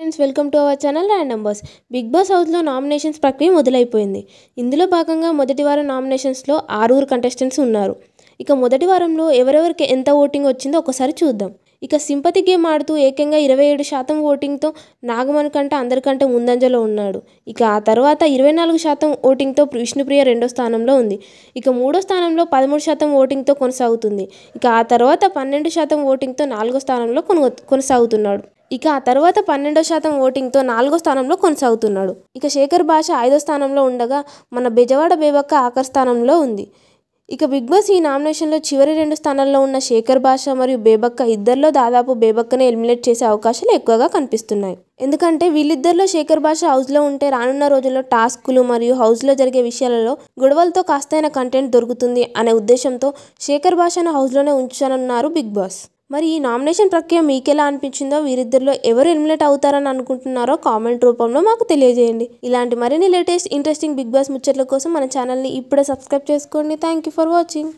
Friends, welcome to our channel random boss. Big boss హౌస్లో nominations ప్రక్రియ మొదలైపోయింది. ఇందులో భాగంగా మొదటి వారం నామినేషన్స్లో 6 కంటెస్టెంట్స్ ఉన్నారు. ఇక మొదటి వారంలో ఎవరెవరికి ఎంత ఓటింగ్ వచ్చిందో ఒకసారి చూద్దాం. ఇక సింపతి గేమ్ ఆడుతూ ఏకంగా 27% ఓటింగ్తో నాగమణికంట అందరికంటే ముందంజలో ఉన్నాడు. ఇక ఆ తర్వాత 24% ఓటింగ్తో విష్ణుప్రియ రెండో స్థానంలో ఉంది. ఇక మూడో స్థానంలో 13% ఓటింగ్తో కొనసాగుతుంది. ఇక ఆ తర్వాత 12% ఓటింగ్తో నాలుగో స్థానంలో కొనసాగుతున్నాడు. ఇక ఆ తర్వాత 12% ఓటింగ్తో నాలుగో స్థానంలో కొనసాగుతున్నాడు. ఇక శేఖర్ భాష 5వ స్థానంలో ఉండగా మన బెజవాడ బేబక్క ఆఖరి స్థానంలో ఉంది. ఇక బిగ్ బాస్ ఈ నామినేషన్లో చివరి 2 స్థానాల్లో ఉన్న శేఖర్ భాష మరియు బేబక్క ఇద్దరిలో దాదాపు బేబక్కనే ఎలిమినేట్ చేసే అవకాశాలు ఎక్కువగా కనిపిస్తున్నాయి. ఎందుకంటే వీళ్ళిద్దరిలో శేఖర్ భాష హౌస్లో ఉంటే రానున్న రోజుల్లో టాస్కులు మరియు హౌస్లో జరిగే విషయాలలో గొడవలతో కాస్తైన కంటెంట్ దొరుకుతుంది అనే ఉద్దేశంతో శేఖర్ భాషను హౌస్లోనే ఉంచనున్నారు బిగ్ బాస్. మరి ఈ నామినేషన్ ప్రక్రియ మీకెలా అనిపించిందో, వీరిద్దరిలో ఎవరు ఎలిమినేట్ అవుతారని అనుకుంటున్నారో కామెంట్ రూపంలో మాకు తెలియజేయండి. ఇలాంటి మరిన్ని లేటెస్ట్ ఇంట్రెస్టింగ్ బిగ్ బాస్ ముచ్చట్ల కోసం మన ఛానల్ని ఇప్పుడే సబ్స్క్రైబ్ చేసుకోండి. Thank you for watching.